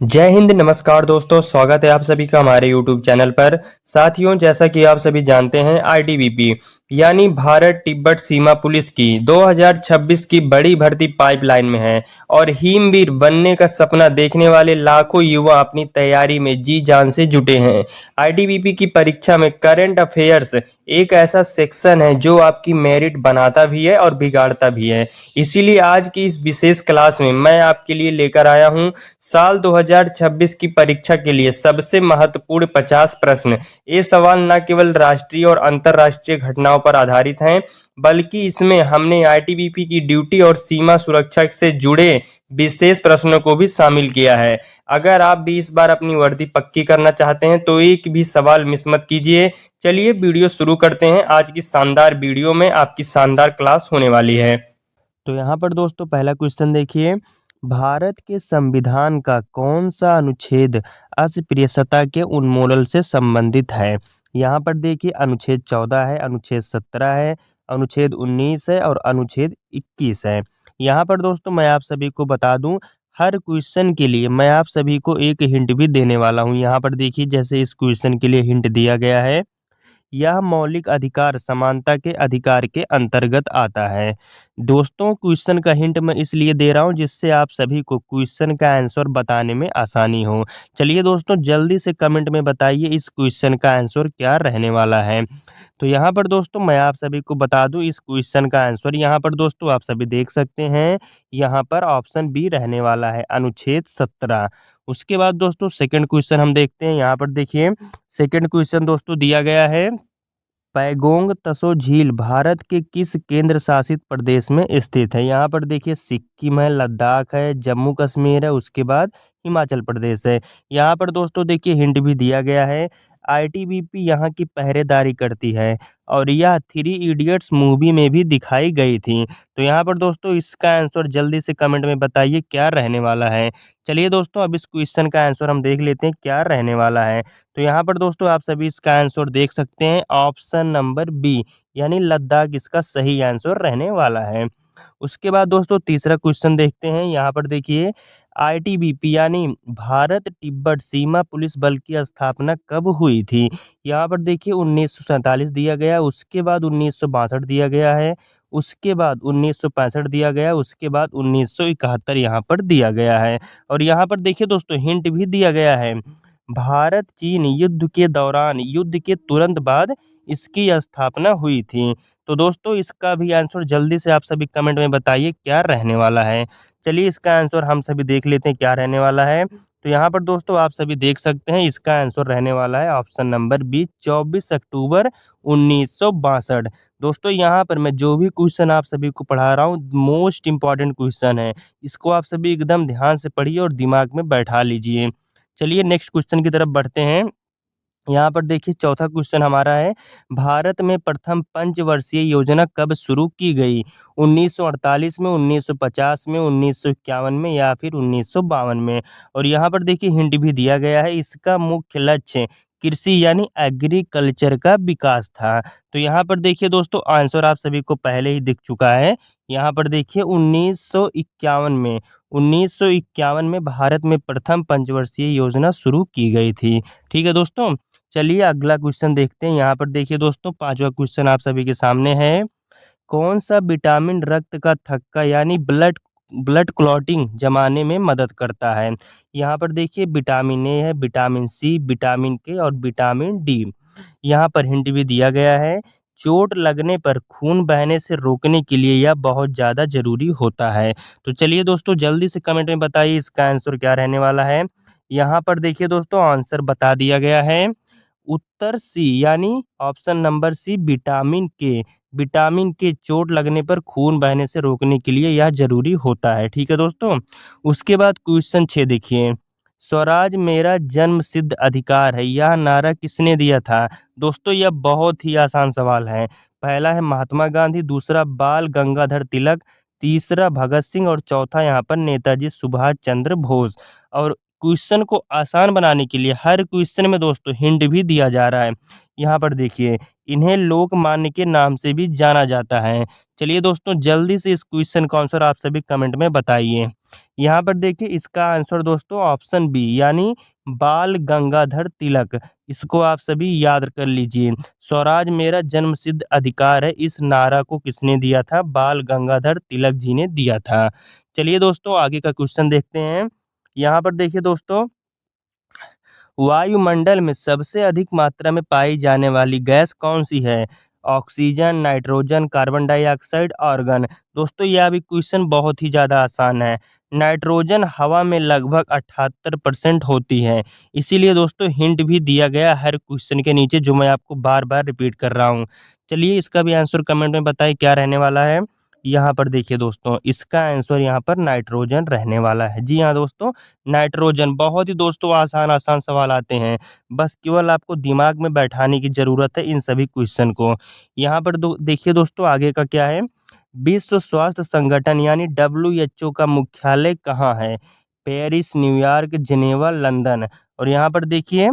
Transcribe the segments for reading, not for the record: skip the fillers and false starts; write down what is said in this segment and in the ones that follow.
जय हिंद, नमस्कार दोस्तों। स्वागत है आप सभी का हमारे यूट्यूब चैनल पर। साथियों, जैसा कि आप सभी जानते हैं, आईटीबीपी यानी भारत तिब्बत सीमा पुलिस की 2026 की बड़ी भर्ती पाइपलाइन में है और हिमवीर बनने का सपना देखने वाले लाखों युवा अपनी तैयारी में जी जान से जुटे हैं। आईटीबीपी की परीक्षा में करंट अफेयर्स एक ऐसा सेक्शन है जो आपकी मेरिट बनाता भी है और बिगाड़ता भी है। इसीलिए आज की इस विशेष क्लास में मैं आपके लिए लेकर आया हूं साल 2026 की परीक्षा के लिए सबसे महत्वपूर्ण 50 प्रश्न। ये सवाल न केवल राष्ट्रीय और अंतर्राष्ट्रीय घटनाओं पर आधारित हैं, बल्कि इसमें हमने आईटीबीपी की ड्यूटी और सीमा सुरक्षा से जुड़े विशेष प्रश्नों को भी शामिल किया है। अगर आप भी इस बार अपनी वर्दी पक्की करना चाहते हैं तो एक भी सवाल मिस मत कीजिए। चलिए वीडियो शुरू करते हैं। आज की शानदार वीडियो में आपकी शानदार क्लास होने वाली है। तो यहाँ पर दोस्तों पहला क्वेश्चन देखिए, भारत के संविधान का कौन सा अनुच्छेद अस्पृश्यता के उन्मूलन से संबंधित है? यहाँ पर देखिए अनुच्छेद 14 है, अनुच्छेद 17 है, अनुच्छेद 19 है और अनुच्छेद 21 है। यहाँ पर दोस्तों मैं आप सभी को बता दूं, हर क्वेश्चन के लिए मैं आप सभी को एक हिंट भी देने वाला हूँ। यहाँ पर देखिए जैसे इस क्वेश्चन के लिए हिंट दिया गया है, यह मौलिक अधिकार समानता के अधिकार के अंतर्गत आता है। दोस्तों क्वेश्चन का हिंट मैं इसलिए दे रहा हूँ जिससे आप सभी को क्वेश्चन का आंसर बताने में आसानी हो। चलिए दोस्तों जल्दी से कमेंट में बताइए इस क्वेश्चन का आंसर क्या रहने वाला है। तो यहाँ पर दोस्तों मैं आप सभी को बता दूं इस क्वेश्चन का आंसर यहाँ पर दोस्तों आप सभी देख सकते हैं, यहाँ पर ऑप्शन बी रहने वाला है, अनुच्छेद 17। उसके बाद दोस्तों सेकंड क्वेश्चन हम देखते हैं। यहाँ पर देखिए सेकंड क्वेश्चन दोस्तों दिया गया है, पैगोंग त्सो झील भारत के किस केंद्र शासित प्रदेश में स्थित है? यहाँ पर देखिए सिक्किम है, लद्दाख है, जम्मू कश्मीर है, उसके बाद हिमाचल प्रदेश है। यहाँ पर दोस्तों देखिए हिंट भी दिया गया है, आईटीबीपी यहाँ की पहरेदारी करती है और यह थ्री इडियट्स मूवी में भी दिखाई गई थी। तो यहाँ पर दोस्तों इसका आंसर जल्दी से कमेंट में बताइए क्या रहने वाला है। चलिए दोस्तों अब इस क्वेश्चन का आंसर हम देख लेते हैं क्या रहने वाला है। तो यहाँ पर दोस्तों आप सभी इसका आंसर देख सकते हैं, ऑप्शन नंबर बी यानी लद्दाख इसका सही आंसर रहने वाला है। उसके बाद दोस्तों तीसरा क्वेश्चन देखते हैं। यहाँ पर देखिए आईटीबीपी यानी भारत तिब्बत सीमा पुलिस बल की स्थापना कब हुई थी? यहाँ पर देखिए 1947 दिया गया, उसके बाद 1962 दिया गया है, उसके बाद 1965 दिया गया, उसके बाद 1971 यहाँ पर दिया गया है और यहाँ पर देखिए दोस्तों हिंट भी दिया गया है, भारत चीन युद्ध के दौरान युद्ध के तुरंत बाद इसकी स्थापना हुई थी। तो दोस्तों इसका भी आंसर जल्दी से आप सभी कमेंट में बताइए क्या रहने वाला है। चलिए इसका आंसर हम सभी देख लेते हैं क्या रहने वाला है। तो यहाँ पर दोस्तों आप सभी देख सकते हैं इसका आंसर रहने वाला है ऑप्शन नंबर बी 24 अक्टूबर 1962। दोस्तों यहाँ पर मैं जो भी क्वेश्चन आप सभी को पढ़ा रहा हूँ मोस्ट इम्पॉर्टेंट क्वेश्चन है, इसको आप सभी एकदम ध्यान से पढ़िए और दिमाग में बैठा लीजिए। चलिए नेक्स्ट क्वेश्चन की तरफ बढ़ते हैं। यहाँ पर देखिए चौथा क्वेश्चन हमारा है, भारत में प्रथम पंचवर्षीय योजना कब शुरू की गई? 1948 में, 1950 में, 1951 में या फिर 1952 में? और यहाँ पर देखिए हिंट भी दिया गया है, इसका मुख्य लक्ष्य कृषि यानी एग्रीकल्चर का विकास था। तो यहाँ पर देखिए दोस्तों आंसर आप सभी को पहले ही दिख चुका है। यहाँ पर देखिए 1951 में, 1951 में भारत में प्रथम पंचवर्षीय योजना शुरू की गई थी। ठीक है दोस्तों, चलिए अगला क्वेश्चन देखते हैं। यहाँ पर देखिए दोस्तों पांचवा क्वेश्चन आप सभी के सामने है, कौन सा विटामिन रक्त का थक्का यानी ब्लड ब्लड क्लॉटिंग जमाने में मदद करता है? यहाँ पर देखिए विटामिन ए है, विटामिन सी, विटामिन के और विटामिन डी। यहाँ पर हिंट भी दिया गया है, चोट लगने पर खून बहने से रोकने के लिए यह बहुत ज़्यादा ज़रूरी होता है। तो चलिए दोस्तों जल्दी से कमेंट में बताइए इसका आंसर क्या रहने वाला है। यहाँ पर देखिए दोस्तों आंसर बता दिया गया है, उत्तर सी यानी ऑप्शन नंबर सी विटामिन के। विटामिन के चोट लगने पर खून बहने से रोकने के लिए यह जरूरी होता है। ठीक है दोस्तों, उसके बाद क्वेश्चन 6 देखिए, स्वराज मेरा जन्म सिद्ध अधिकार है यह नारा किसने दिया था? दोस्तों यह बहुत ही आसान सवाल है। पहला है महात्मा गांधी, दूसरा बाल गंगाधर तिलक, तीसरा भगत सिंह और चौथा यहाँ पर नेताजी सुभाष चंद्र बोस। और क्वेश्चन को आसान बनाने के लिए हर क्वेश्चन में दोस्तों हिंट भी दिया जा रहा है। यहाँ पर देखिए इन्हें लोकमान्य के नाम से भी जाना जाता है। चलिए दोस्तों जल्दी से इस क्वेश्चन का आंसर आप सभी कमेंट में बताइए। यहाँ पर देखिए इसका आंसर दोस्तों ऑप्शन बी यानी बाल गंगाधर तिलक। इसको आप सभी याद कर लीजिए। स्वराज मेरा जन्मसिद्ध अधिकार है, इस नारा को किसने दिया था? बाल गंगाधर तिलक जी ने दिया था। चलिए दोस्तों आगे का क्वेश्चन देखते हैं। यहाँ पर देखिए दोस्तों, वायुमंडल में सबसे अधिक मात्रा में पाई जाने वाली गैस कौन सी है? Oxygen, nitrogen, carbon dioxide, argon. दोस्तों यह भी क्वेश्चन बहुत ही ज़्यादा आसान है। नाइट्रोजन हवा में लगभग 78% होती है। इसीलिए दोस्तों हिंट भी दिया गया हर क्वेश्चन के नीचे, जो मैं आपको बार बार रिपीट कर रहा हूँ। चलिए इसका भी आंसर कमेंट में बताइए क्या रहने वाला है। यहाँ पर देखिए दोस्तों, इसका आंसर यहाँ पर नाइट्रोजन रहने वाला है। जी हाँ दोस्तों, नाइट्रोजन। बहुत ही दोस्तों आसान-आसान सवाल आते हैं। बस केवल आपको दिमाग में बैठाने की ज़रूरत है इन सभी क्वेश्चन को। यहाँ पर दो देखिए दोस्तों आगे का क्या है? विश्व स्वास्थ्य संगठन यानी डब्ल्यूएचओ का मुख्यालय कहाँ है? Paris, New York, Geneva, London. और यहाँ पर देखिए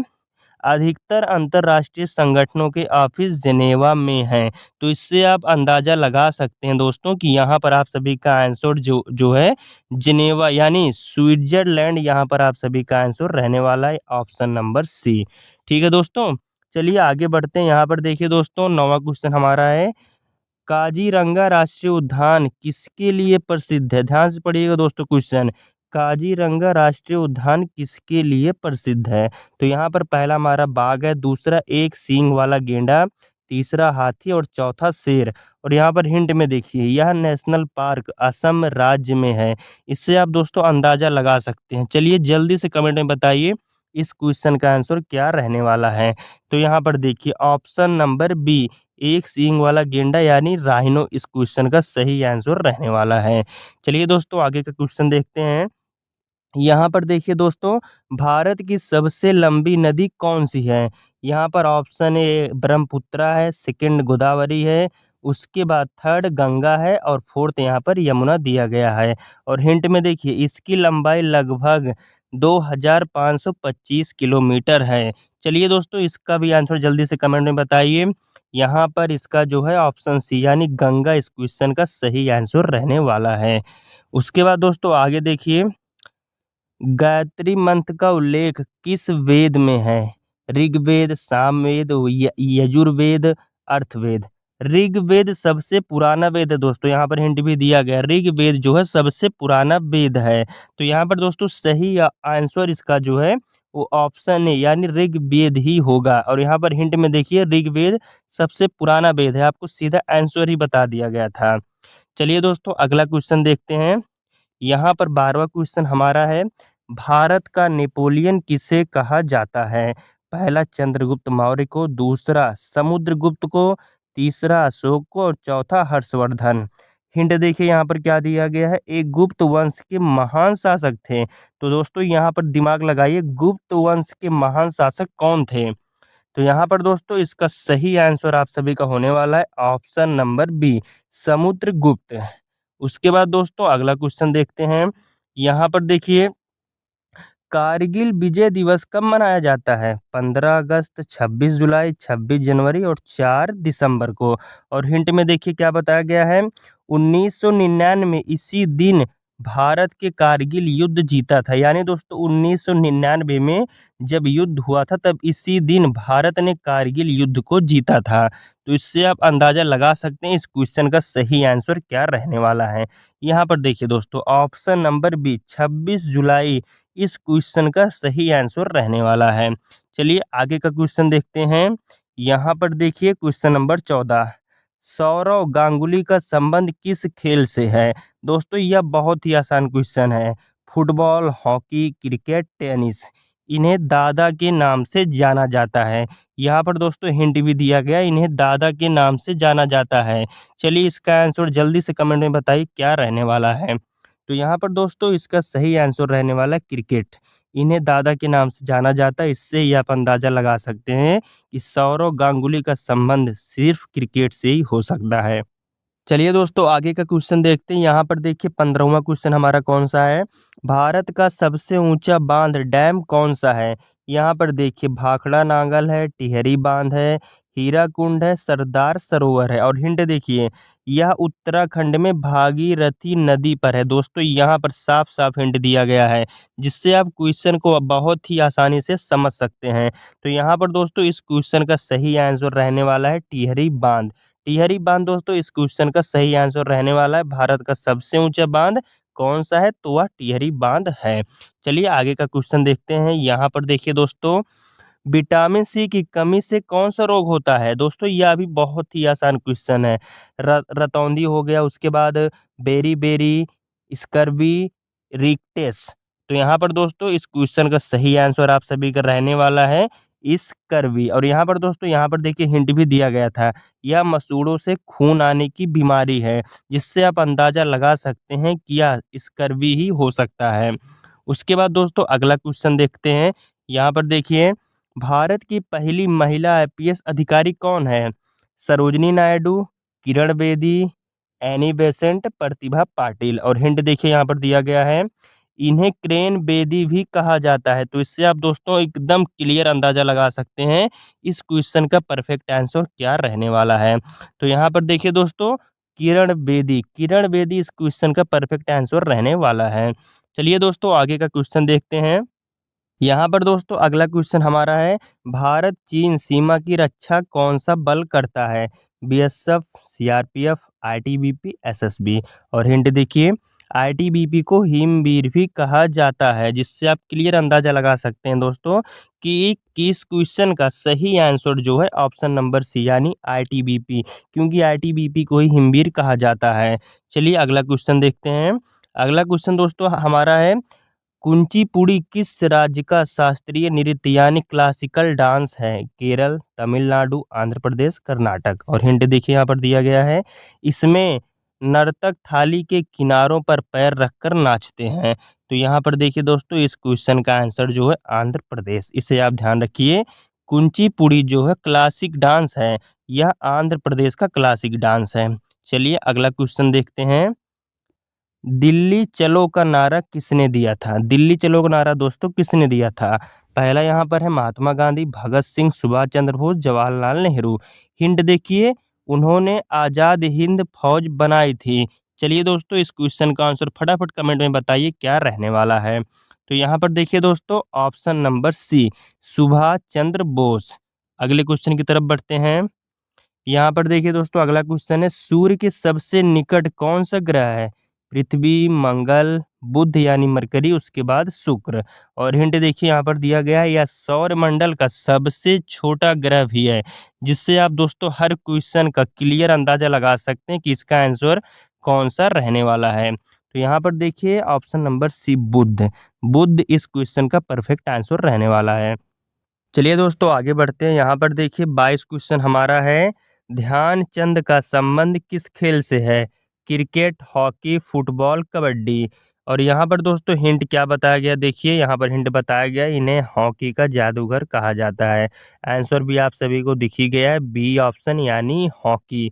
अधिकतर अंतर्राष्ट्रीय संगठनों के ऑफिस जिनेवा में हैं। तो इससे आप अंदाज़ा लगा सकते हैं दोस्तों कि यहाँ पर आप सभी का आंसर जो जो है जिनेवा यानी स्विट्ज़रलैंड, यहाँ पर आप सभी का आंसर रहने वाला है ऑप्शन नंबर सी। ठीक है दोस्तों, चलिए आगे बढ़ते हैं। यहाँ पर देखिए दोस्तों 9वां क्वेश्चन हमारा है, काजीरंगा राष्ट्रीय उद्यान किसके लिए प्रसिद्ध है? ध्यान से पढ़िएगा दोस्तों क्वेश्चन। काजीरंगा राष्ट्रीय उद्यान किसके लिए प्रसिद्ध है? तो यहाँ पर पहला हमारा बाघ है, दूसरा एक सींग वाला गेंडा, तीसरा हाथी और चौथा शेर। और यहाँ पर हिंट में देखिए यह नेशनल पार्क असम राज्य में है। इससे आप दोस्तों अंदाजा लगा सकते हैं। चलिए जल्दी से कमेंट में बताइए इस क्वेश्चन का आंसर क्या रहने वाला है। तो यहाँ पर देखिए ऑप्शन नंबर बी एक सींग वाला गेंडा यानी राइनो इस क्वेश्चन का सही आंसर रहने वाला है। चलिए दोस्तों आगे का क्वेश्चन देखते हैं। यहाँ पर देखिए दोस्तों, भारत की सबसे लंबी नदी कौन-सी है? यहाँ पर ऑप्शन ए ब्रह्मपुत्रा है, सेकंड गोदावरी है, उसके बाद थर्ड गंगा है और फोर्थ यहाँ पर यमुना दिया गया है। और हिंट में देखिए इसकी लंबाई लगभग 2525 किलोमीटर है। चलिए दोस्तों इसका भी आंसर जल्दी से कमेंट में बताइए। यहाँ पर इसका जो है ऑप्शन सी यानी गंगा इस क्वेश्चन का सही आंसर रहने वाला है। उसके बाद दोस्तों आगे देखिए, गायत्री मंत्र का उल्लेख किस वेद में है? ऋग्वेद, सामवेद, यजुर्वेद, अर्थवेद। ऋग्वेद सबसे पुराना वेद है दोस्तों, यहाँ पर हिंट भी दिया गया। ऋग्वेद जो है सबसे पुराना वेद है। तो यहाँ पर दोस्तों सही आंसर इसका जो है वो ऑप्शन ए यानी ऋग्वेद ही होगा। और यहाँ पर हिंट में देखिए ऋग्वेद सबसे पुराना वेद है, आपको सीधा आंसर ही बता दिया गया था। चलिए दोस्तों अगला क्वेश्चन देखते हैं। यहाँ पर 12वां क्वेश्चन हमारा है, भारत का नेपोलियन किसे कहा जाता है? पहला चंद्रगुप्त मौर्य को, दूसरा समुद्रगुप्त को, तीसरा अशोक को और चौथा हर्षवर्धन। हिंट देखिए यहाँ पर क्या दिया गया है, एक गुप्त वंश के महान शासक थे। तो दोस्तों यहाँ पर दिमाग लगाइए, गुप्त वंश के महान शासक कौन थे? तो यहाँ पर दोस्तों इसका सही आंसर आप सभी का होने वाला है ऑप्शन नंबर बी समुद्रगुप्त। उसके बाद दोस्तों अगला क्वेश्चन देखते हैं। यहाँ पर देखिए कारगिल विजय दिवस कब मनाया जाता है? 15 अगस्त, 26 जुलाई, 26 जनवरी और 4 दिसंबर को। और हिंट में देखिए क्या बताया गया है, 1999 इसी दिन भारत के कारगिल युद्ध जीता था। यानी दोस्तों 1999 में जब युद्ध हुआ था तब इसी दिन भारत ने कारगिल युद्ध को जीता था। तो इससे आप अंदाजा लगा सकते हैं इस क्वेश्चन का सही आंसर क्या रहने वाला है। यहाँ पर देखिए दोस्तों ऑप्शन नंबर बी 26 जुलाई इस क्वेश्चन का सही आंसर रहने वाला है। चलिए आगे का क्वेश्चन देखते हैं। यहाँ पर देखिए क्वेश्चन नंबर 14, सौरव गांगुली का संबंध किस खेल से है? दोस्तों यह बहुत ही आसान क्वेश्चन है। Football, hockey, cricket, tennis. इन्हें दादा के नाम से जाना जाता है। यहाँ पर दोस्तों हिंट भी दिया गया, इन्हें दादा के नाम से जाना जाता है। चलिए इसका आंसर जल्दी से कमेंट में बताइए क्या रहने वाला है। तो यहाँ पर दोस्तों इसका सही आंसर रहने वाला है क्रिकेट। इन्हें दादा के नाम से जाना जाता है। इससे ही आप अंदाज़ा लगा सकते हैं कि सौरव गांगुली का संबंध सिर्फ क्रिकेट से ही हो सकता है। चलिए दोस्तों आगे का क्वेश्चन देखते हैं। यहाँ पर देखिए 15वां क्वेश्चन हमारा कौन सा है, भारत का सबसे ऊंचा बांध डैम कौन सा है? यहाँ पर देखिए भाखड़ा नांगल है, टिहरी बांध है, हीराकुंड है, सरदार सरोवर है। और हिंट देखिए यह उत्तराखंड में भागीरथी नदी पर है। दोस्तों यहाँ पर साफ साफ हिंट दिया गया है, जिससे आप क्वेश्चन को बहुत ही आसानी से समझ सकते हैं। तो यहाँ पर दोस्तों इस क्वेश्चन का सही आंसर रहने वाला है टिहरी बांध। टिहरी बांध दोस्तों इस क्वेश्चन का सही आंसर रहने वाला है। भारत का सबसे ऊंचा बांध कौन सा है? तो वह टिहरी बांध है। चलिए आगे का क्वेश्चन देखते हैं। यहाँ पर देखिए दोस्तों, विटामिन सी की कमी से कौन सा रोग होता है? दोस्तों यह भी बहुत ही आसान क्वेश्चन है। रतौंधी हो गया, उसके बाद बेरी-बेरी, स्कर्वी, रिक्टेस। तो यहाँ पर दोस्तों इस क्वेश्चन का सही आंसर आप सभी का रहने वाला है स्कर्वी। और यहाँ पर दोस्तों यहाँ पर देखिए हिंट भी दिया गया था। यह मसूड़ों से खून आने की बीमारी है, जिससे आप अंदाजा लगा सकते हैं कि यह स्कर्वी ही हो सकता है। उसके बाद दोस्तों अगला क्वेश्चन देखते हैं। यहाँ पर देखिए, भारत की पहली महिला आईपीएस अधिकारी कौन है? Sarojini Naidu, Kiran Bedi, Annie Besant, Pratibha Patil. और हिंट देखिए यहाँ पर दिया गया है, इन्हें क्रेन बेदी भी कहा जाता है। तो इससे आप दोस्तों एकदम क्लियर अंदाजा लगा सकते हैं इस क्वेश्चन का परफेक्ट आंसर क्या रहने वाला है। तो यहाँ पर देखिए दोस्तों, किरण बेदी इस क्वेश्चन का परफेक्ट आंसर रहने वाला है। चलिए दोस्तों आगे का क्वेश्चन देखते हैं। यहाँ पर दोस्तों अगला क्वेश्चन हमारा है, भारत चीन सीमा की रक्षा कौन सा बल करता है? BSF, CRPF, ITBP, SSB. और हिंट देखिए, आईटीबीपी को हिमवीर भी कहा जाता है, जिससे आप क्लियर अंदाजा लगा सकते हैं दोस्तों कि किस क्वेश्चन का सही आंसर जो है ऑप्शन नंबर सी यानी आईटीबीपी, क्योंकि आईटीबीपी को ही हिमवीर कहा जाता है। चलिए अगला क्वेश्चन देखते हैं। अगला क्वेश्चन दोस्तों हमारा है, कुचिपुड़ी किस राज्य का शास्त्रीय नृत्य यानी क्लासिकल डांस है? केरल, तमिलनाडु, आंध्र प्रदेश, कर्नाटक। और हिंट देखिए यहाँ पर दिया गया है, इसमें नर्तक थाली के किनारों पर पैर रखकर नाचते हैं। तो यहाँ पर देखिए दोस्तों इस क्वेश्चन का आंसर जो है आंध्र प्रदेश। इसे आप ध्यान रखिए, कुचिपुड़ी जो है क्लासिक डांस है, यह आंध्र प्रदेश का क्लासिक डांस है। चलिए अगला क्वेश्चन देखते हैं। दिल्ली चलो का नारा किसने दिया था? दिल्ली चलो का नारा दोस्तों किसने दिया था? पहला यहाँ पर है महात्मा गांधी, भगत सिंह, सुभाष चंद्र बोस, जवाहरलाल नेहरू। हिंट देखिए, उन्होंने आजाद हिंद फौज बनाई थी। चलिए दोस्तों इस क्वेश्चन का आंसर फटाफट कमेंट में बताइए क्या रहने वाला है। तो यहाँ पर देखिए दोस्तों option number C, Subhash Chandra Bose. अगले क्वेश्चन की तरफ बढ़ते हैं। यहाँ पर देखिए दोस्तों अगला क्वेश्चन है, सूर्य के सबसे निकट कौन सा ग्रह है? पृथ्वी, मंगल, बुध यानी मरकरी, उसके बाद शुक्र। और हिंट देखिए यहाँ पर दिया गया है, यह सौरमंडल का सबसे छोटा ग्रह भी है, जिससे आप दोस्तों हर क्वेश्चन का क्लियर अंदाजा लगा सकते हैं कि इसका आंसर कौन सा रहने वाला है। तो यहाँ पर देखिए ऑप्शन नंबर सी, बुध। बुध इस क्वेश्चन का परफेक्ट आंसर रहने वाला है। चलिए दोस्तों आगे बढ़ते हैं। यहाँ पर देखिए 22 क्वेश्चन हमारा है, ध्यानचंद का संबंध किस खेल से है? Cricket, hockey, football, kabaddi. और यहाँ पर दोस्तों हिंट क्या बताया गया, देखिए यहाँ पर हिंट बताया गया, इन्हें हॉकी का जादूगर कहा जाता है। आंसर भी आप सभी को दिख ही गया है, बी ऑप्शन यानी हॉकी।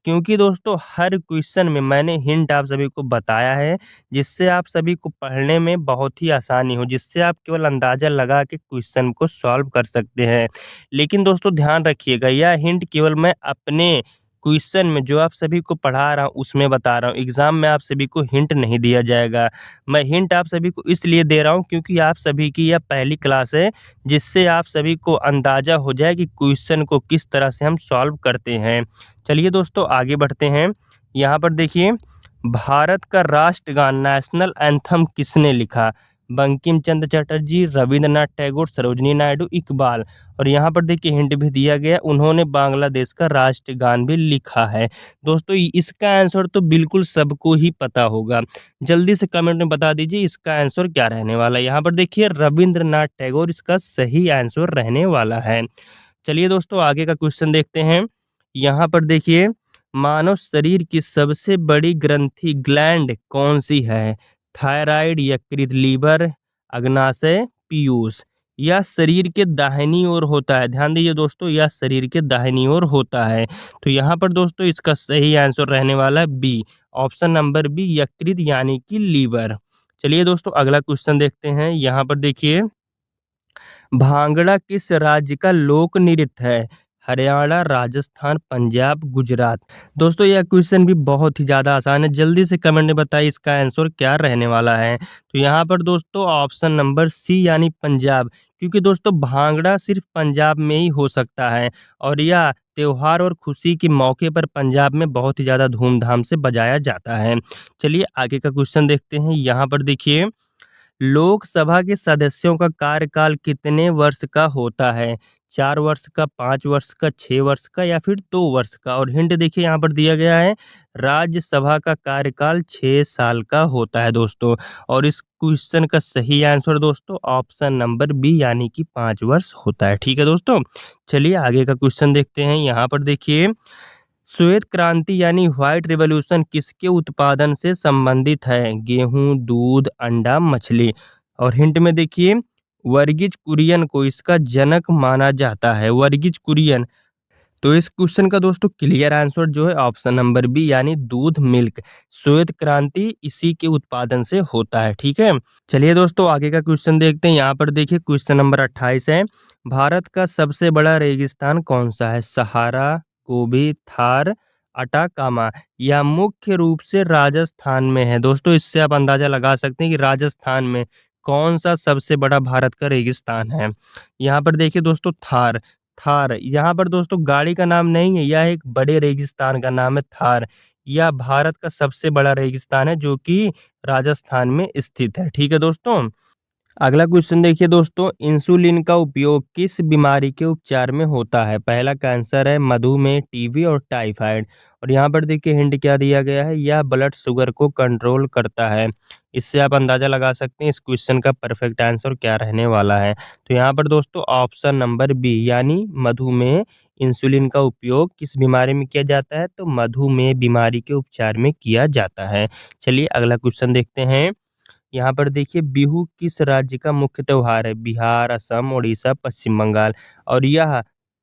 क्योंकि दोस्तों हर क्वेश्चन में मैंने हिंट आप सभी को बताया है, जिससे आप सभी को पढ़ने में बहुत ही आसानी हो, जिससे आप केवल अंदाज़ा लगा के क्वेश्चन को सॉल्व कर सकते हैं। लेकिन दोस्तों ध्यान रखिएगा, यह हिंट केवल मैं अपने क्वेश्चन में जो आप सभी को पढ़ा रहा हूँ उसमें बता रहा हूँ। एग्ज़ाम में आप सभी को हिंट नहीं दिया जाएगा। मैं हिंट आप सभी को इसलिए दे रहा हूँ क्योंकि आप सभी की यह पहली क्लास है, जिससे आप सभी को अंदाज़ा हो जाए कि क्वेश्चन को किस तरह से हम सॉल्व करते हैं। चलिए दोस्तों आगे बढ़ते हैं। यहाँ पर देखिए, भारत का राष्ट्रगान नेशनल एंथम किसने लिखा? बंकिम चंद्र चटर्जी, रविंद्रनाथ टैगोर, सरोजिनी नायडू, इकबाल। और यहाँ पर देखिए हिंट भी दिया गया, उन्होंने बांग्लादेश का राष्ट्रगान भी लिखा है। दोस्तों इसका आंसर तो बिल्कुल सबको ही पता होगा, जल्दी से कमेंट में बता दीजिए इसका आंसर क्या रहने वाला है। यहाँ पर देखिए रविंद्रनाथ टैगोर इसका सही आंसर रहने वाला है। चलिए दोस्तों आगे का क्वेश्चन देखते हैं। यहाँ पर देखिए, मानव शरीर की सबसे बड़ी ग्रंथि ग्लैंड कौन सी है? थायराइड, यकृत, लीवर, अग्नाशय, पीयूष। यह शरीर के दाहिनी ओर होता है। ध्यान दीजिए दोस्तों, यह शरीर के दाहिनी ओर होता है। तो यहाँ पर दोस्तों इसका सही आंसर रहने वाला है बी, ऑप्शन नंबर बी, यकृत यानी कि लीवर। चलिए दोस्तों अगला क्वेश्चन देखते हैं। यहाँ पर देखिए, भांगड़ा किस राज्य का लोक नृत्य है? हरियाणा, राजस्थान, पंजाब, गुजरात। दोस्तों यह क्वेश्चन भी बहुत ही ज़्यादा आसान है। जल्दी से कमेंट में बताइए इसका आंसर क्या रहने वाला है। तो यहाँ पर दोस्तों ऑप्शन नंबर सी यानी पंजाब, क्योंकि दोस्तों भांगड़ा सिर्फ पंजाब में ही हो सकता है और यह त्योहार और खुशी के मौके पर पंजाब में बहुत ही ज़्यादा धूमधाम से बजाया जाता है। चलिए आगे का क्वेश्चन देखते हैं। यहाँ पर देखिए, लोकसभा के सदस्यों का कार्यकाल कितने वर्ष का होता है? 4 वर्ष का, 5 वर्ष का, 6 वर्ष का या फिर 2 वर्ष का? और हिंट देखिए यहाँ पर दिया गया है, राज्यसभा का कार्यकाल 6 साल का होता है दोस्तों। और इस क्वेश्चन का सही आंसर दोस्तों ऑप्शन नंबर बी यानी कि 5 वर्ष होता है। ठीक है दोस्तों, चलिए आगे का क्वेश्चन देखते हैं। यहाँ पर देखिए, श्वेत क्रांति यानी व्हाइट रिवॉल्यूशन किसके उत्पादन से संबंधित है? गेहूं, दूध, अंडा, मछली। और हिंट में देखिए, वर्गीज कुरियन को इसका जनक माना जाता है, वर्गीज कुरियन। तो इस क्वेश्चन का दोस्तों क्लियर आंसर जो है ऑप्शन नंबर बी यानी दूध, मिल्क। श्वेत क्रांति इसी के उत्पादन से होता है। ठीक है, चलिए दोस्तों आगे का क्वेश्चन देखते हैं। यहाँ पर देखिए क्वेश्चन नंबर 28 है, भारत का सबसे बड़ा रेगिस्तान कौन सा है? सहारा, गोबी, थार, अटाकामा। यह मुख्य रूप से राजस्थान में है। दोस्तों इससे आप अंदाजा लगा सकते हैं कि राजस्थान में कौन सा सबसे बड़ा भारत का रेगिस्तान है। यहाँ पर देखिए दोस्तों थार, थार यहाँ पर दोस्तों गाड़ी का नाम नहीं है, यह एक बड़े रेगिस्तान का नाम है थार। यह भारत का सबसे बड़ा रेगिस्तान है जो कि राजस्थान में स्थित है। ठीक है दोस्तों, अगला क्वेश्चन देखिए दोस्तों, इंसुलिन का उपयोग किस बीमारी के उपचार में होता है? पहला कैंसर है, मधुमेह, टीबी और टाइफाइड। और यहाँ पर देखिए हिंट क्या दिया गया है, यह ब्लड शुगर को कंट्रोल करता है। इससे आप अंदाजा लगा सकते हैं इस क्वेश्चन का परफेक्ट आंसर क्या रहने वाला है। तो यहाँ पर दोस्तों ऑप्शन नंबर बी यानी मधुमेह, इंसुलिन का उपयोग किस बीमारी में किया जाता है? तो मधुमेह बीमारी के उपचार में किया जाता है। चलिए अगला क्वेश्चन देखते हैं। यहाँ पर देखिए, बिहू किस राज्य का मुख्य त्योहार है? बिहार, असम, उड़ीसा, पश्चिम बंगाल। और यह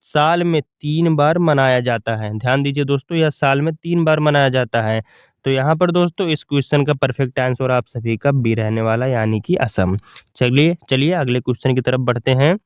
साल में 3 बार मनाया जाता है। ध्यान दीजिए दोस्तों, यह साल में 3 बार मनाया जाता है। तो यहाँ पर दोस्तों इस क्वेश्चन का परफेक्ट आंसर आप सभी का बी रहने वाला यानी कि असम। चलिए चलिए अगले क्वेश्चन की तरफ बढ़ते हैं।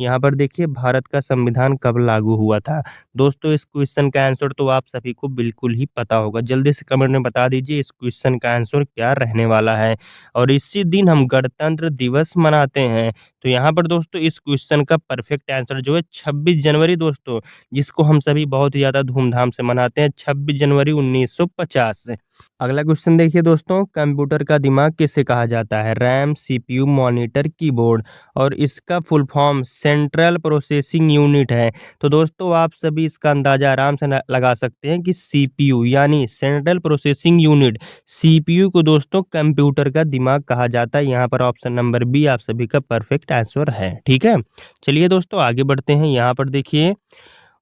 यहाँ पर देखिए, भारत का संविधान कब लागू हुआ था? दोस्तों इस क्वेश्चन का आंसर तो आप सभी को बिल्कुल ही पता होगा। जल्दी से कमेंट में बता दीजिए इस क्वेश्चन का आंसर क्या रहने वाला है। और इसी दिन हम गणतंत्र दिवस मनाते हैं। तो यहाँ पर दोस्तों इस क्वेश्चन का परफेक्ट आंसर जो है 26 जनवरी दोस्तों, जिसको हम सभी बहुत ही ज़्यादा धूमधाम से मनाते हैं, 26 जनवरी 1950। अगला क्वेश्चन देखिए दोस्तों, कंप्यूटर का दिमाग किसे कहा जाता है? RAM, CPU, monitor, keyboard. और इसका full form central processing unit है। तो दोस्तों आप सभी इसका अंदाजा आराम से लगा सकते हैं कि सीपीयू यानी सेंट्रल प्रोसेसिंग यूनिट, सीपीयू को दोस्तों कंप्यूटर का दिमाग कहा जाता है। यहाँ पर ऑप्शन नंबर बी आप सभी का परफेक्ट आंसर है। ठीक है, चलिए दोस्तों आगे बढ़ते हैं। यहाँ पर देखिए,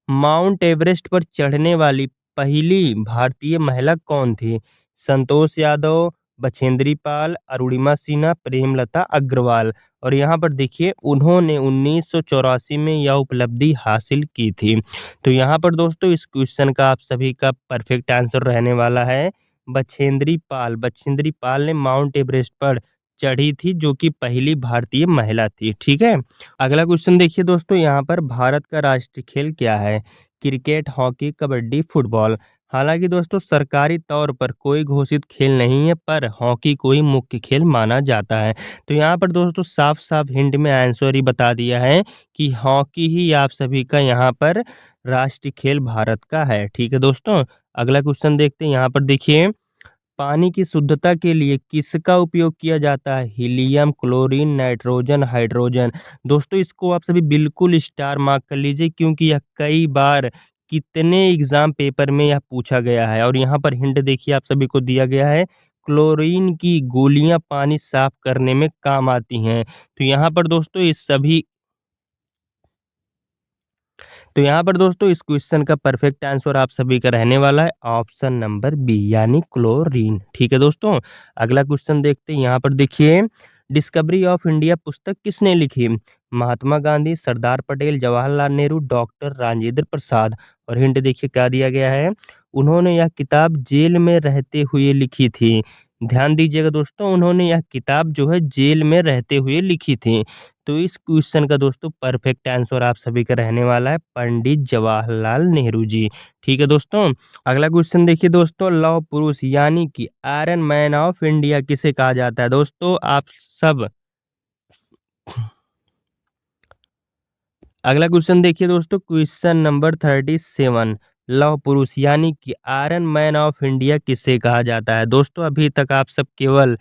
माउंट एवरेस्ट पर चढ़ने वाली पहली भारतीय महिला कौन थी? संतोष यादव, बछेंद्री पाल, अरुणिमा सिन्हा, प्रेमलता अग्रवाल। और यहाँ पर देखिए उन्होंने 1984 में यह उपलब्धि हासिल की थी। तो यहाँ पर दोस्तों इस क्वेश्चन का आप सभी का परफेक्ट आंसर रहने वाला है बछेंद्री पाल। बछेंद्री पाल ने माउंट एवरेस्ट पर चढ़ी थी, जो कि पहली भारतीय महिला थी। ठीक है, अगला क्वेश्चन देखिए दोस्तों, यहाँ पर भारत का राष्ट्रीय खेल क्या है? Cricket, hockey, kabaddi, football. हालांकि दोस्तों सरकारी तौर पर कोई घोषित खेल नहीं है, पर हॉकी को ही मुख्य खेल माना जाता है। तो यहाँ पर दोस्तों साफ साफ हिंट में आंसर ही बता दिया है कि हॉकी ही आप सभी का यहाँ पर राष्ट्रीय खेल भारत का है। ठीक है दोस्तों, अगला क्वेश्चन देखते हैं। यहाँ पर देखिए, पानी की शुद्धता के लिए किसका उपयोग किया जाता है? Helium, chlorine, nitrogen, hydrogen. दोस्तों इसको आप सभी बिल्कुल स्टार मार्क कर लीजिए, क्योंकि यह कई बार कितने एग्जाम पेपर में यह पूछा गया है। और यहाँ पर हिंट देखिए आप सभी को दिया गया है, क्लोरीन की गोलियां पानी साफ करने में काम आती हैं। तो यहाँ पर दोस्तों इस सभी तो यहाँ पर दोस्तों इस क्वेश्चन का परफेक्ट आंसर आप सभी का रहने वाला है ऑप्शन नंबर बी यानी क्लोरीन। ठीक है दोस्तों, अगला क्वेश्चन देखते हैं। यहाँ पर देखिए, डिस्कवरी ऑफ इंडिया पुस्तक किसने लिखी? महात्मा गांधी, सरदार पटेल, जवाहरलाल नेहरू, डॉक्टर राजेंद्र प्रसाद। और हिंट देखिए क्या दिया गया है, उन्होंने यह किताब जेल में रहते हुए लिखी थी। ध्यान दीजिएगा दोस्तों, उन्होंने यह किताब जो है जेल में रहते हुए लिखी थी। तो इस क्वेश्चन का दोस्तों परफेक्ट आंसर आप सभी का रहने वाला है पंडित जवाहरलाल नेहरू जी। ठीक है दोस्तों। अगला क्वेश्चन देखिए दोस्तों, लौह पुरुष यानी कि आयरन मैन ऑफ इंडिया किसे कहा जाता है? दोस्तों आप सब अगला क्वेश्चन देखिए दोस्तों, क्वेश्चन नंबर 37, लौह पुरुष यानी कि आयरन मैन ऑफ इंडिया किसे कहा जाता है? दोस्तों अभी तक आप सब केवल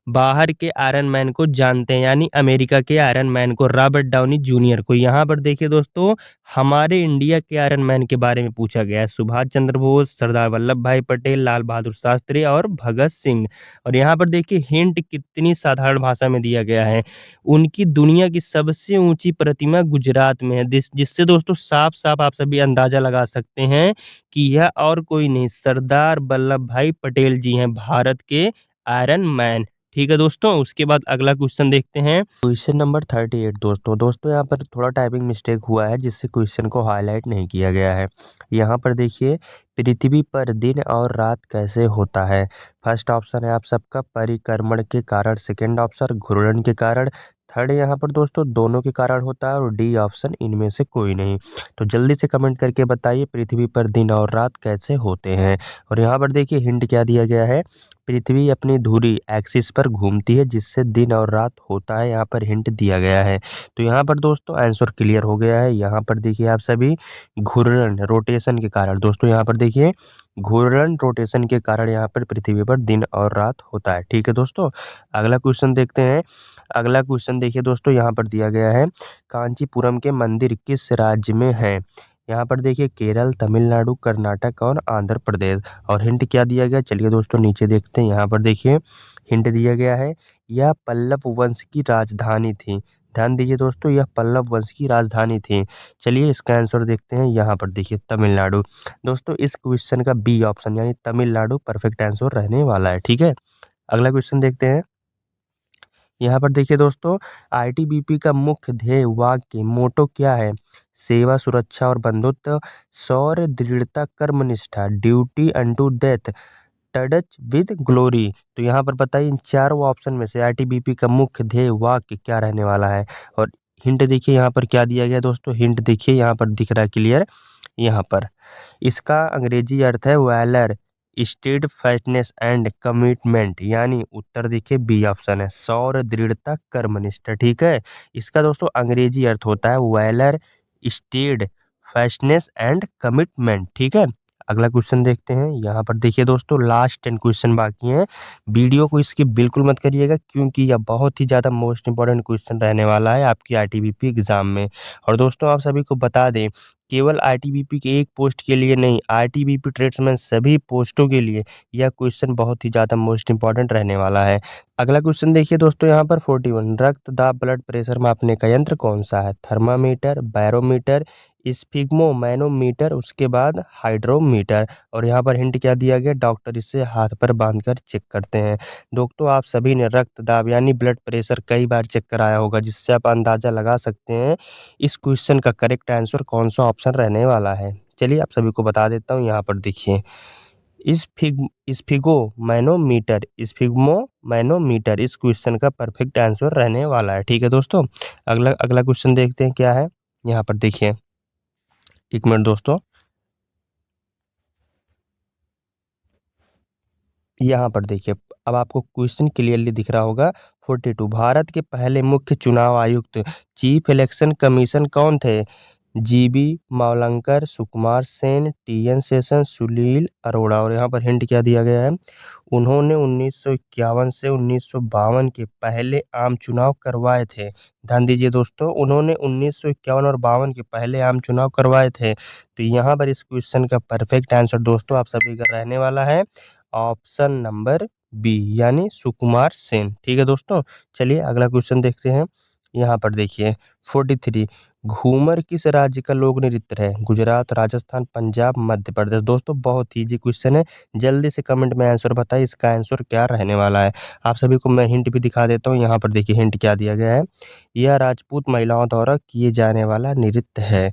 बाहर के आयरन मैन को जानते हैं, यानी अमेरिका के आयरन मैन को, रॉबर्ट डाउनी जूनियर को। यहाँ पर देखिए दोस्तों, हमारे इंडिया के आयरन मैन के बारे में पूछा गया है। सुभाष चंद्र बोस, सरदार वल्लभ भाई पटेल, लाल बहादुर शास्त्री और भगत सिंह। और यहाँ पर देखिए हिंट कितनी साधारण भाषा में दिया गया है। उनकी दुनिया की सबसे ऊंची प्रतिमा गुजरात में है, जिससे दोस्तों साफ साफ आप सभी अंदाजा लगा सकते हैं कि यह और कोई नहीं, सरदार वल्लभ भाई पटेल जी हैं, भारत के आयरन मैन। ठीक है दोस्तों, उसके बाद अगला क्वेश्चन देखते हैं, क्वेश्चन नंबर 38। दोस्तों यहाँ पर थोड़ा टाइपिंग मिस्टेक हुआ है, जिससे क्वेश्चन को हाईलाइट नहीं किया गया है। यहाँ पर देखिए, पृथ्वी पर दिन और रात कैसे होता है? फर्स्ट ऑप्शन है आप सबका परिक्रमण के कारण, सेकेंड ऑप्शन घूर्णन के कारण, थर्ड यहाँ पर दोस्तों दोनों के कारण होता है, और डी ऑप्शन इनमें से कोई नहीं। तो जल्दी से कमेंट करके बताइए पृथ्वी पर दिन और रात कैसे होते हैं। और यहाँ पर देखिए हिंट क्या दिया गया है, पृथ्वी अपनी धुरी एक्सिस पर घूमती है, जिससे दिन और रात होता है, यहाँ पर हिंट दिया गया है। तो यहाँ पर दोस्तों आंसर क्लियर हो गया है। यहाँ पर देखिए आप सभी, घूर्णन रोटेशन के कारण, दोस्तों यहाँ पर देखिए घूर्णन रोटेशन के कारण यहाँ पर पृथ्वी पर दिन और रात होता है। ठीक है दोस्तों, अगला क्वेश्चन देखते हैं। अगला क्वेश्चन देखिए दोस्तों, यहाँ पर दिया गया है, कांचीपुरम के मंदिर किस राज्य में है? यहाँ पर देखिए केरल, तमिलनाडु, कर्नाटक और आंध्र प्रदेश। और हिंट क्या दिया गया, चलिए दोस्तों नीचे देखते हैं। यहाँ पर देखिए हिंट दिया गया है, यह पल्लव वंश की राजधानी थी। ध्यान दीजिए दोस्तों, यह पल्लव वंश की राजधानी थी। चलिए इसका आंसर देखते हैं। यहाँ पर देखिए तमिलनाडु। दोस्तों इस क्वेश्चन का बी ऑप्शन यानी तमिलनाडु परफेक्ट आंसर रहने वाला है। ठीक है, अगला क्वेश्चन देखते हैं। यहाँ पर देखिए दोस्तों, आईटीबीपी का मुख्य ध्येय वाक्य मोटो क्या है? सेवा, सुरक्षा और बंधुत्व, शौर्य, दृढ़ता, कर्मनिष्ठा, duty unto death, touch with glory. तो यहाँ पर बताइए इन चारों ऑप्शन में से आईटीबीपी का मुख्य ध्येय वाक्य क्या रहने वाला है? और हिंट देखिए यहाँ पर क्या दिया गया दोस्तों, हिंट देखिए यहाँ पर दिख रहा है क्लियर। यहाँ पर इसका अंग्रेजी अर्थ है valour, steadfastness and commitment, यानी उत्तर देखिए बी ऑप्शन है, शौर्य, दृढ़ता, कर्मनिष्ठा। ठीक है, इसका दोस्तों अंग्रेजी अर्थ होता है valour, steadfastness and commitment. ठीक है, अगला क्वेश्चन देखते हैं। यहाँ पर देखिए दोस्तों लास्ट 10 क्वेश्चन बाकी हैं। वीडियो को स्किप बिल्कुल मत करिएगा, क्योंकि यह बहुत ही ज़्यादा मोस्ट इंपॉर्टेंट क्वेश्चन रहने वाला है आपकी आईटीबीपी एग्जाम में। और दोस्तों आप सभी को बता दें, केवल आईटीबीपी के एक पोस्ट के लिए नहीं, आईटीबीपी ट्रेड्समैन सभी पोस्टों के लिए यह क्वेश्चन बहुत ही ज़्यादा मोस्ट इंपॉर्टेंट रहने वाला है। अगला क्वेश्चन देखिए दोस्तों, यहाँ पर 41, रक्त दाब ब्लड प्रेशर मापने का यंत्र कौन सा है? थर्मामीटर, बैरोमीटर, स्फिग्मो मैनोमीटर, उसके बाद हाइड्रोमीटर। और यहाँ पर हिंट क्या दिया गया, डॉक्टर इसे हाथ पर बांधकर चेक करते हैं। दोस्तों आप सभी ने रक्त दाब यानी ब्लड प्रेशर कई बार चेक कराया होगा, जिससे आप अंदाजा लगा सकते हैं इस क्वेश्चन का करेक्ट आंसर कौन सा ऑप्शन रहने वाला है। चलिए आप सभी को बता देता हूँ। यहाँ पर देखिए स्फिगो मैनोमीटर, स्फिग्मो मैनोमीटर इस क्वेश्चन का परफेक्ट आंसर रहने वाला है। ठीक है दोस्तों, अगला अगला क्वेश्चन देखते हैं क्या है। यहाँ पर देखिए, एक मिनट दोस्तों, यहाँ पर देखिए, अब आपको क्वेश्चन क्लियरली दिख रहा होगा। 42, भारत के पहले मुख्य चुनाव आयुक्त चीफ इलेक्शन कमीशन कौन थे? GB Mavalankar, Sukumar Sen, TN Seshan, Sunil Arora. और यहाँ पर हिंट क्या दिया गया है, उन्होंने 1951 से 1952 के पहले आम चुनाव करवाए थे। ध्यान दीजिए दोस्तों, उन्होंने 1951 और 52 के पहले आम चुनाव करवाए थे। तो यहाँ पर इस क्वेश्चन का परफेक्ट आंसर दोस्तों आप सभी का रहने वाला है ऑप्शन नंबर बी, यानी सुकुमार सेन। ठीक है दोस्तों, चलिए अगला क्वेश्चन देखते हैं। यहाँ पर देखिए 43, घूमर किस राज्य का लोक नृत्य है? गुजरात, राजस्थान, पंजाब, मध्य प्रदेश। दोस्तों बहुत इजी क्वेश्चन है, जल्दी से कमेंट में आंसर बताइए इसका आंसर क्या रहने वाला है। आप सभी को मैं हिंट भी दिखा देता हूँ। यहाँ पर देखिए हिंट क्या दिया गया है, यह राजपूत महिलाओं द्वारा किए जाने वाला नृत्य है।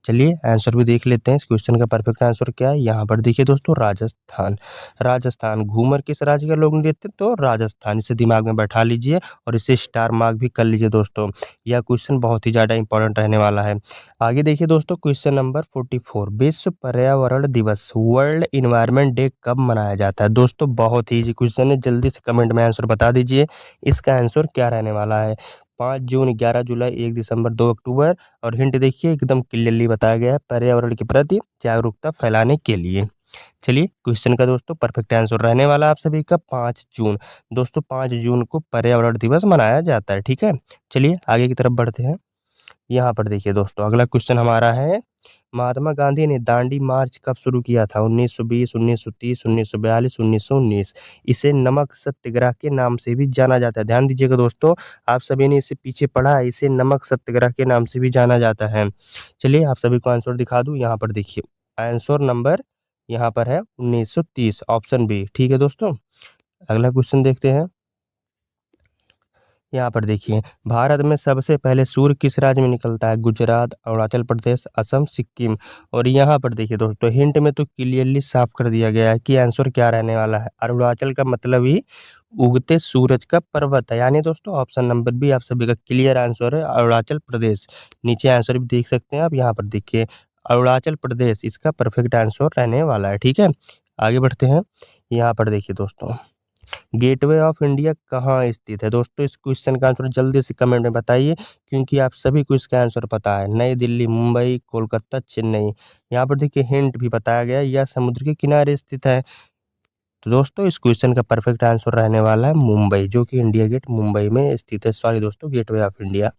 चलिए आंसर भी देख लेते हैं इस क्वेश्चन का परफेक्ट आंसर क्या है। यहाँ पर देखिए दोस्तों, राजस्थान। राजस्थान घूमर किस राज्य का लोक नृत्य, तो राजस्थान। इसे दिमाग में बैठा लीजिए और इसे स्टार मार्क भी कर लीजिए दोस्तों। यह क्वेश्चन बहुत ही ज़्यादा इंपॉर्टेंट रहने वाला है। आगे देखिए दोस्तों, क्वेश्चन नंबर 44, विश्व पर्यावरण दिवस वर्ल्ड इन्वायरमेंट डे कब मनाया जाता है। दोस्तों बहुत ही इजी क्वेश्चन है, जल्दी से कमेंट में आंसर बता दीजिए इसका आंसर क्या रहने वाला है। 5 जून, 11 जुलाई, 1 दिसंबर, 2 अक्टूबर। और हिंट देखिए एकदम क्लियरली बताया गया है, पर्यावरण के प्रति जागरूकता फैलाने के लिए। चलिए क्वेश्चन का दोस्तों परफेक्ट आंसर रहने वाला आप सभी का 5 जून। दोस्तों 5 जून को पर्यावरण दिवस मनाया जाता है, ठीक है। चलिए आगे की तरफ बढ़ते हैं। यहाँ पर देखिए दोस्तों, अगला क्वेश्चन हमारा है, महात्मा गांधी ने दांडी मार्च कब शुरू किया था। 1920, 1930, 1942, 1919। इसे नमक सत्याग्रह के नाम से भी जाना जाता है। ध्यान दीजिएगा दोस्तों, आप सभी ने इसे पीछे पढ़ा है, इसे नमक सत्याग्रह के नाम से भी जाना जाता है। चलिए आप सभी को आंसर दिखा दूं, यहाँ पर देखिए आंसर नंबर यहाँ पर है 1930, ऑप्शन बी, ठीक है दोस्तों। अगला क्वेश्चन देखते हैं। यहाँ पर देखिए, भारत में सबसे पहले सूर्य किस राज्य में निकलता है। गुजरात, अरुणाचल प्रदेश, असम, सिक्किम। और यहाँ पर देखिए दोस्तों, हिंट में तो क्लियरली साफ कर दिया गया है कि आंसर क्या रहने वाला है। अरुणाचल का मतलब ही उगते सूरज का पर्वत है, यानी दोस्तों ऑप्शन नंबर बी आप सभी का क्लियर आंसर है, अरुणाचल प्रदेश। नीचे आंसर भी देख सकते हैं आप, यहाँ पर देखिए अरुणाचल प्रदेश इसका परफेक्ट आंसर रहने वाला है, ठीक है। आगे बढ़ते हैं। यहाँ पर देखिए दोस्तों, गेटवे ऑफ इंडिया कहाँ स्थित है। दोस्तों इस क्वेश्चन का आंसर जल्दी से कमेंट में बताइए, क्योंकि आप सभी को इसका आंसर पता है। नई दिल्ली, मुंबई, कोलकाता, चेन्नई। यहाँ पर देखिए हिंट भी बताया गया है, यह समुद्र के किनारे स्थित है। तो दोस्तों इस क्वेश्चन का परफेक्ट आंसर रहने वाला है मुंबई, जो कि इंडिया गेट मुंबई में स्थित है। सॉरी दोस्तों, गेटवे ऑफ इंडिया।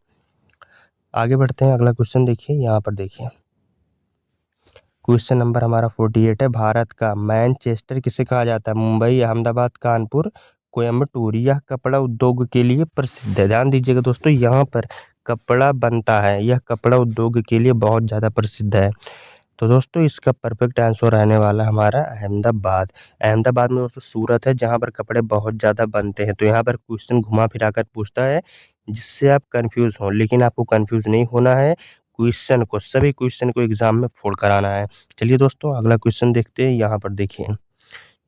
आगे बढ़ते हैं, अगला क्वेश्चन देखिए। यहाँ पर देखिए क्वेश्चन नंबर हमारा 48 है, भारत का मैनचेस्टर किसे कहा जाता है। मुंबई, अहमदाबाद, कानपुर, कोयम्बटूर। यह कपड़ा उद्योग के लिए प्रसिद्ध है। ध्यान दीजिएगा दोस्तों, यहाँ पर कपड़ा बनता है, यह कपड़ा उद्योग के लिए बहुत ज़्यादा प्रसिद्ध है। तो दोस्तों इसका परफेक्ट आंसर रहने वाला हमारा अहमदाबाद। अहमदाबाद में दोस्तों सूरत है, जहाँ पर कपड़े बहुत ज़्यादा बनते हैं। तो यहाँ पर क्वेश्चन घुमा फिरा कर पूछता है जिससे आप कंफ्यूज हो, लेकिन आपको कंफ्यूज नहीं होना है। क्वेश्चन को, सभी क्वेश्चन को एग्जाम में फोड़ कराना है। चलिए दोस्तों अगला क्वेश्चन देखते हैं। यहाँ पर देखिए,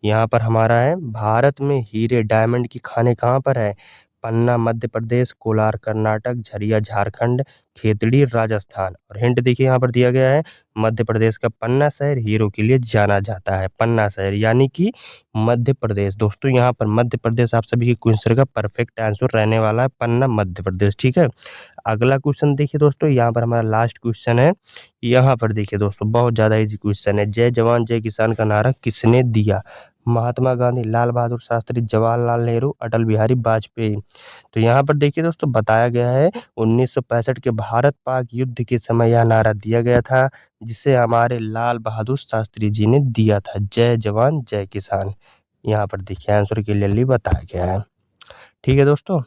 यहाँ पर हमारा है, भारत में हीरे डायमंड की खानें कहाँ पर है। पन्ना मध्य प्रदेश, कोलार कर्नाटक, झरिया झारखंड, खेतड़ी राजस्थान। और हिंट देखिए यहाँ पर दिया गया है, मध्य प्रदेश का पन्ना शहर हीरो के लिए जाना जाता है। पन्ना शहर यानी कि मध्य प्रदेश। दोस्तों यहाँ पर मध्य प्रदेश आप सभी के क्वेश्चन का परफेक्ट आंसर रहने वाला है, पन्ना मध्य प्रदेश, ठीक है। अगला क्वेश्चन देखिए दोस्तों, यहाँ पर हमारा लास्ट क्वेश्चन है। यहाँ पर देखिए दोस्तों, बहुत ज़्यादा इजी क्वेश्चन है, जय जवान जय किसान का नारा किसने दिया। महात्मा गांधी, लाल बहादुर शास्त्री, जवाहरलाल नेहरू, अटल बिहारी वाजपेयी। तो यहाँ पर देखिए दोस्तों, बताया गया है 1965 के भारत पाक युद्ध के समय यह नारा दिया गया था, जिसे हमारे लाल बहादुर शास्त्री जी ने दिया था, जय जवान जय किसान। यहाँ पर देखिए आंसर क्लियरली बताया गया है, ठीक है दोस्तों।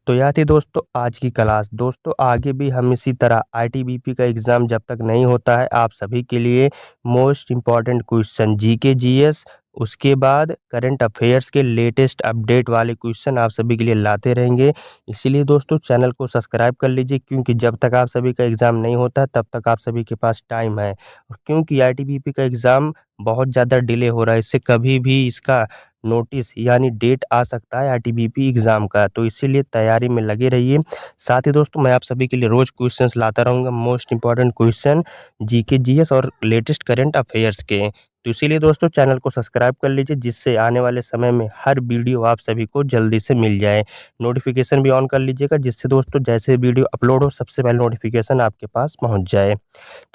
तो यह थी दोस्तों आज की क्लास। दोस्तों आगे भी हम इसी तरह आईटीबीपी का एग्ज़ाम जब तक नहीं होता है, आप सभी के लिए most important question GK GS, उसके बाद करंट अफेयर्स के लेटेस्ट अपडेट वाले क्वेश्चन आप सभी के लिए लाते रहेंगे। इसीलिए दोस्तों चैनल को सब्सक्राइब कर लीजिए, क्योंकि जब तक आप सभी का एग्ज़ाम नहीं होता तब तक आप सभी के पास टाइम है। और क्योंकि आईटीबीपी का एग्ज़ाम बहुत ज़्यादा डिले हो रहा है, इससे कभी भी इसका नोटिस यानी डेट आ सकता है आईटीबीपी एग्ज़ाम का, तो इसीलिए तैयारी में लगे रहिए। साथ ही दोस्तों मैं आप सभी के लिए रोज़ क्वेश्चंस लाता रहूँगा, most important question GK GS और लेटेस्ट करंट अफेयर्स के। तो इसीलिए दोस्तों चैनल को सब्सक्राइब कर लीजिए, जिससे आने वाले समय में हर वीडियो आप सभी को जल्दी से मिल जाए। नोटिफिकेशन भी ऑन कर लीजिएगा, जिससे दोस्तों जैसे वीडियो अपलोड हो सबसे पहले नोटिफिकेशन आपके पास पहुँच जाए।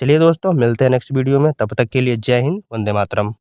चलिए दोस्तों मिलते हैं नेक्स्ट वीडियो में, तब तक के लिए जय हिंद, वंदे मातरम।